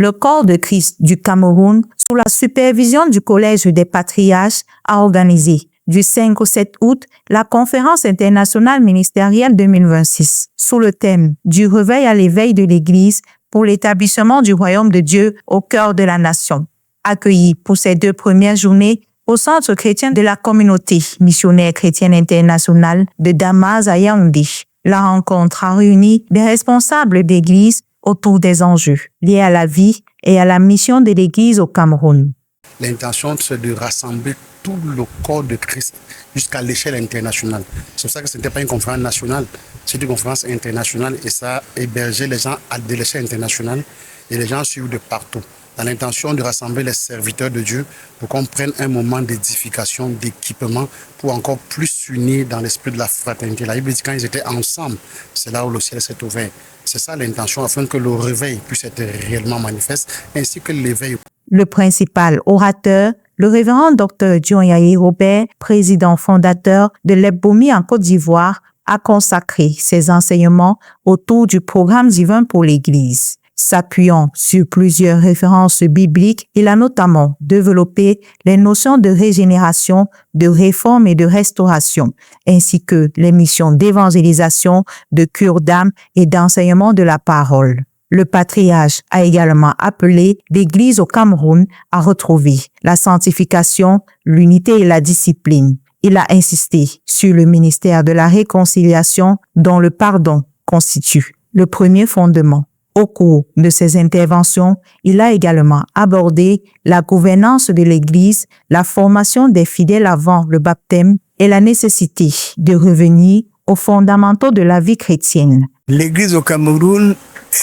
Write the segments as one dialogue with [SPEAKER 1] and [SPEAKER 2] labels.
[SPEAKER 1] Le corps de Christ du Cameroun, sous la supervision du Collège des Patriarches, a organisé du 5 au 7 août la conférence internationale ministérielle 2026 sous le thème du réveil à l'éveil de l'Église pour l'établissement du royaume de Dieu au cœur de la nation. Accueilli pour ces 2 premières journées au Centre chrétien de la communauté missionnaire chrétienne internationale de Damas à Yaoundé, la rencontre a réuni des responsables d'Église autour des enjeux liés à la vie et à la mission de l'Église au Cameroun.
[SPEAKER 2] L'intention, c'est de rassembler tout le corps de Christ jusqu'à l'échelle internationale. C'est pour ça que ce n'était pas une conférence nationale, c'est une conférence internationale et ça a hébergé les gens de l'échelle internationale et les gens suivent de partout. Dans l'intention de rassembler les serviteurs de Dieu pour qu'on prenne un moment d'édification, d'équipement, pour encore plus s'unir dans l'esprit de la fraternité. La Bible dit quand ils étaient ensemble, c'est là où le ciel s'est ouvert. C'est ça l'intention, afin que le réveil puisse être réellement manifeste, ainsi que l'éveil.
[SPEAKER 1] Le principal orateur, le révérend Dr John Yaye Robert, président fondateur de l'Ebomi en Côte d'Ivoire, a consacré ses enseignements autour du programme divin pour l'Église. S'appuyant sur plusieurs références bibliques, il a notamment développé les notions de régénération, de réforme et de restauration, ainsi que les missions d'évangélisation, de cure d'âme et d'enseignement de la parole. Le patriarche a également appelé l'Église au Cameroun à retrouver la sanctification, l'unité et la discipline. Il a insisté sur le ministère de la réconciliation dont le pardon constitue le premier fondement. Au cours de ses interventions, il a également abordé la gouvernance de l'Église, la formation des fidèles avant le baptême et la nécessité de revenir aux fondamentaux de la vie chrétienne.
[SPEAKER 3] L'Église au Cameroun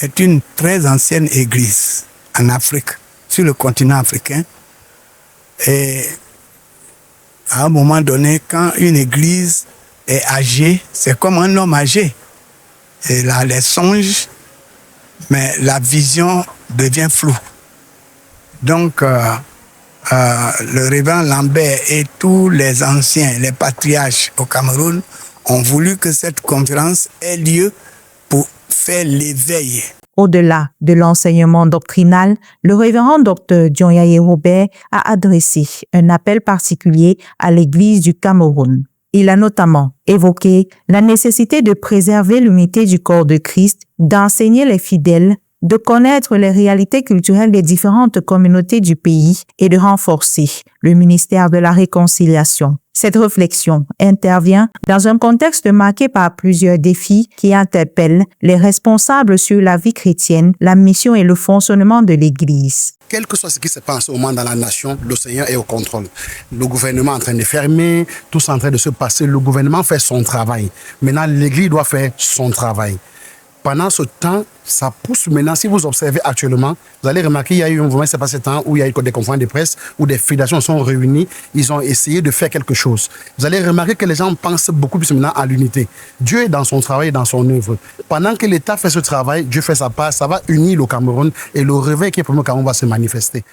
[SPEAKER 3] est une très ancienne Église en Afrique, sur le continent africain. Et à un moment donné, quand une Église est âgée, c'est comme un homme âgé. Elle a les songes, mais la vision devient floue. Donc, le révérend Lambert et tous les anciens, les patriarches au Cameroun, ont voulu que cette conférence ait lieu pour faire l'éveil.
[SPEAKER 1] Au-delà de l'enseignement doctrinal, le révérend Dr John Yaye Robert a adressé un appel particulier à l'Église du Cameroun. Il a notamment évoqué la nécessité de préserver l'unité du corps de Christ, d'enseigner les fidèles, de connaître les réalités culturelles des différentes communautés du pays et de renforcer le ministère de la réconciliation. Cette réflexion intervient dans un contexte marqué par plusieurs défis qui interpellent les responsables sur la vie chrétienne, la mission et le fonctionnement de l'Église.
[SPEAKER 2] Quel que soit ce qui se passe en ce moment dans la nation, le Seigneur est au contrôle. Le gouvernement est en train de fermer, tout est en train de se passer. Le gouvernement fait son travail. Maintenant, l'Église doit faire son travail. Pendant ce temps, ça pousse maintenant. Si vous observez actuellement, vous allez remarquer qu'il y a eu un mouvement, c'est passé temps où il y a eu des conférences de presse, où des fédérations sont réunies, ils ont essayé de faire quelque chose. Vous allez remarquer que les gens pensent beaucoup plus maintenant à l'unité. Dieu est dans son travail, dans son œuvre. Pendant que l'État fait ce travail, Dieu fait sa part, ça va unir le Cameroun et le réveil qui est pour le Cameroun va se manifester.